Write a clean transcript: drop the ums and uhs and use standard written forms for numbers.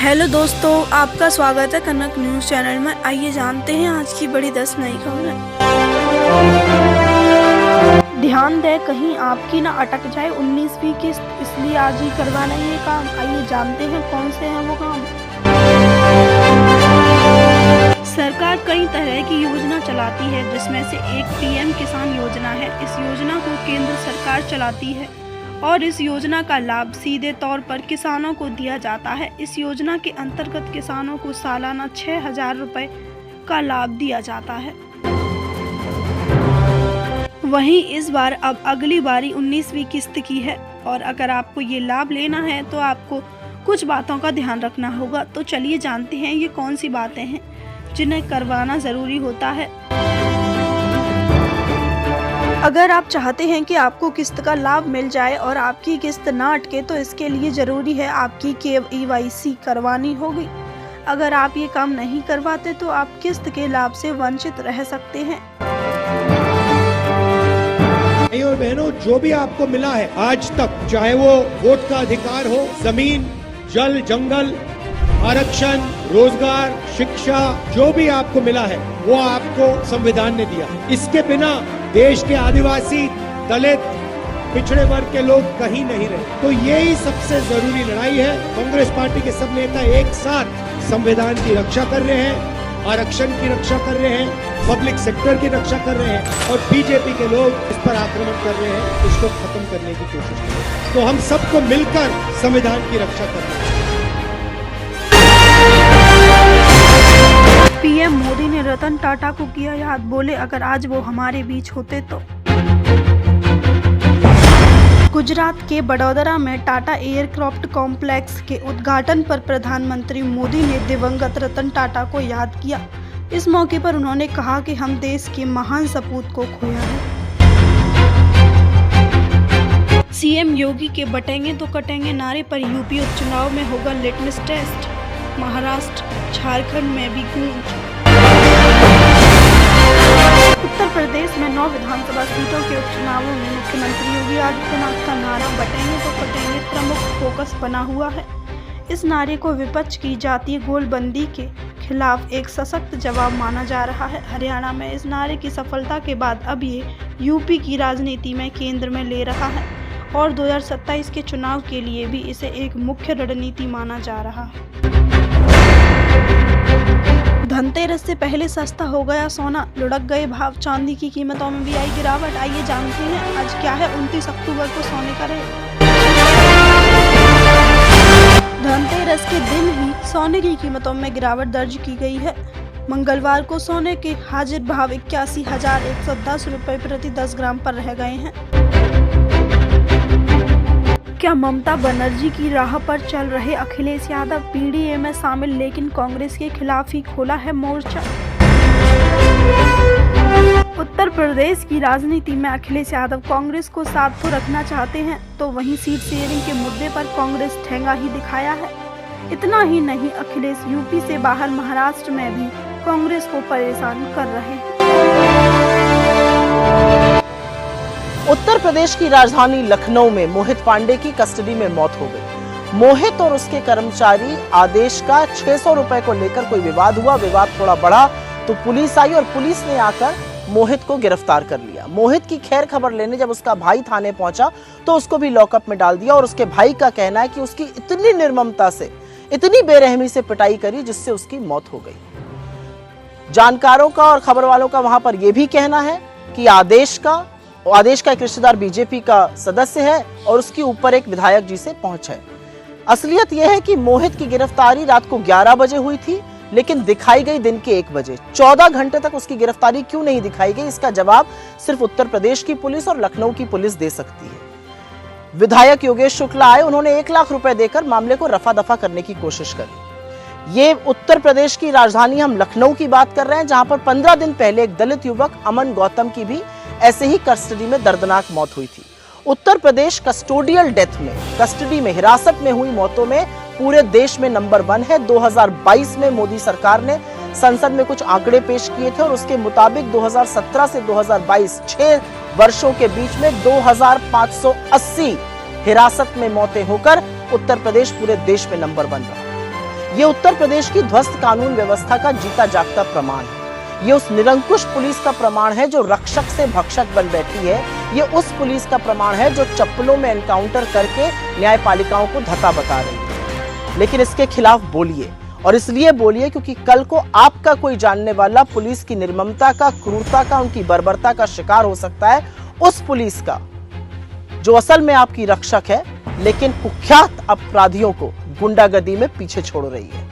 Hello दोस्तों, आपका स्वागत है कनक न्यूज़ चैनल में। आइए जानते हैं आज की बड़ी 10 नई खबरें। ध्यान दें कहीं आपकी ना अटक जाए 19वीं किस्त, इसलिए आज ही करवाना ये काम। आइए जानते हैं कौन से हैं वो काम। सरकार कई तरह की योजना चलाती है, जिसमें से एक पीएम किसान योजना है। इस योजना को केंद्र सरकार चलाती है और इस योजना का लाभ सीधे तौर पर किसानों को दिया जाता है। इस योजना के अंतर्गत किसानों को सालाना 6,000 रुपये का लाभ दिया जाता है। वहीं इस बार अब अगली बारी 19वीं किस्त की है और अगर आपको ये लाभ लेना है तो आपको कुछ बातों का ध्यान रखना होगा। तो चलिए जानते हैं ये कौन सी बातें हैं जिन्हें करवाना ज़रूरी होता है। अगर आप चाहते हैं कि आपको किस्त का लाभ मिल जाए और आपकी किस्त ना अटके, तो इसके लिए ज़रूरी है आपकी KYC करवानी होगी। अगर आप ये काम नहीं करवाते तो आप किस्त के लाभ से वंचित रह सकते हैं। भाइयों और बहनों, जो भी आपको मिला है आज तक, चाहे वो वोट का अधिकार हो, जमीन, जल, जंगल, आरक्षण, रोजगार, शिक्षा, जो भी आपको मिला है वो आपको संविधान ने दिया। इसके बिना देश के आदिवासी, दलित, पिछड़े वर्ग के लोग कहीं नहीं रहे। तो यही सबसे जरूरी लड़ाई है। कांग्रेस पार्टी के सब नेता एक साथ संविधान की रक्षा कर रहे हैं, आरक्षण की रक्षा कर रहे हैं, पब्लिक सेक्टर की रक्षा कर रहे हैं और बीजेपी के लोग इस पर आक्रमण कर रहे हैं, इसको खत्म करने की कोशिश कर रहे हैं। तो हम सबको मिलकर संविधान की रक्षा कर रहे हैं। पीएम मोदी ने रतन टाटा को किया याद, बोले अगर आज वो हमारे बीच होते तो। गुजरात के बड़ौदरा में टाटा एयरक्राफ्ट कॉम्प्लेक्स के उद्घाटन पर प्रधानमंत्री मोदी ने दिवंगत रतन टाटा को याद किया। इस मौके पर उन्होंने कहा कि हम देश के महान सपूत को खोया है। सीएम योगी के बटेंगे तो कटेंगे नारे पर यूपी उपचुनाव में होगा लिटमस टेस्ट। महाराष्ट्र, झारखंड में भी गूंज। उत्तर प्रदेश में 9 विधानसभा सीटों के उपचुनावों में मुख्यमंत्री योगी आदित्यनाथ का नारा बटेंगे तो कटेंगे प्रमुख फोकस बना हुआ है। इस नारे को विपक्ष की जातीय गोलबंदी के खिलाफ एक सशक्त जवाब माना जा रहा है। हरियाणा में इस नारे की सफलता के बाद अब ये यूपी की राजनीति में केंद्र में ले रहा है और 2027 के चुनाव के लिए भी इसे एक मुख्य रणनीति माना जा रहा है। धनतेरस से पहले सस्ता हो गया सोना, लुढ़क गए भाव, चांदी की कीमतों में भी आई गिरावट। आइए जानते हैं आज क्या है 29 अक्टूबर को सोने का रेट। धनतेरस के दिन ही सोने की कीमतों में गिरावट दर्ज की गई है। मंगलवार को सोने के हाजिर भाव 81,110 रुपये प्रति 10 ग्राम पर रह गए हैं। क्या ममता बनर्जी की राह पर चल रहे अखिलेश यादव पीडीए में शामिल, लेकिन कांग्रेस के खिलाफ ही खोला है मोर्चा। उत्तर प्रदेश की राजनीति में अखिलेश यादव कांग्रेस को साथ तो रखना चाहते हैं, तो वहीं सीट शेयरिंग के मुद्दे पर कांग्रेस ठेंगा ही दिखाया है। इतना ही नहीं, अखिलेश यूपी से बाहर महाराष्ट्र में भी कांग्रेस को परेशान कर रहे हैं। उत्तर प्रदेश की राजधानी लखनऊ में मोहित पांडे की कस्टडी में मौत हो गई। मोहित और उसके कर्मचारी आदेश का 600 रुपए को लेकर कोई विवाद हुआ। विवाद थोड़ा बढ़ा तो पुलिस आई और पुलिस ने आकर मोहित को गिरफ्तार कर लिया। मोहित की खैर खबर लेने जब उसका भाई थाने पहुंचा तो उसको भी लॉकअप में डाल दिया और उसके भाई का कहना है कि उसकी इतनी निर्ममता से, इतनी बेरहमी से पिटाई करी जिससे उसकी मौत हो गई। जानकारों का और खबर वालों का वहां पर यह भी कहना है कि आदेश का एक रिश्तेदार बीजेपी का सदस्य है और उसके ऊपर एक विधायक जी से पहुंच है। असलियत यह है कि मोहित की गिरफ्तारी रात को 11 बजे हुई थी, लेकिन दिखाई गई दिन के 1 बजे। 14 घंटे तक उसकी गिरफ्तारी क्यों नहीं दिखाई गई, इसका जवाब सिर्फ उत्तर प्रदेश की पुलिस और लखनऊ की पुलिस दे सकती है। विधायक योगेश शुक्ला आए, उन्होंने 1 लाख रुपए देकर मामले को रफा दफा करने की कोशिश करी। ये उत्तर प्रदेश की राजधानी हम लखनऊ की बात कर रहे हैं, जहां पर 15 दिन पहले एक दलित युवक अमन गौतम की भी ऐसे ही कस्टडी में दर्दनाक मौत हुई थी। उत्तर प्रदेश कस्टोडियल डेथ में, कस्टडी में, हिरासत में हुई मौतों में पूरे देश में नंबर 1 है। 2022 में मोदी सरकार ने संसद में कुछ आंकड़े पेश किए थे और उसके मुताबिक 2017 से 2022 6 वर्षों के बीच में 2580 हिरासत में मौतें होकर उत्तर प्रदेश पूरे देश में नंबर 1 रहा। ये उत्तर प्रदेश की ध्वस्त कानून व्यवस्था का जीता जागता प्रमाण है। ये उस निरंकुश पुलिस का प्रमाण है जो रक्षक से भक्षक बन बैठी है। ये उस पुलिस का प्रमाण है जो चप्पलों में एनकाउंटर करके न्यायपालिकाओं को धता बता रही है। लेकिन इसके खिलाफ बोलिए, और इसलिए बोलिए क्योंकि कल को आपका कोई जानने वाला पुलिस की निर्ममता का, क्रूरता का, उनकी बर्बरता का शिकार हो सकता है। उस पुलिस का जो असल में आपकी रक्षक है, लेकिन कुख्यात अपराधियों को गुंडागर्दी में पीछे छोड़ रही है।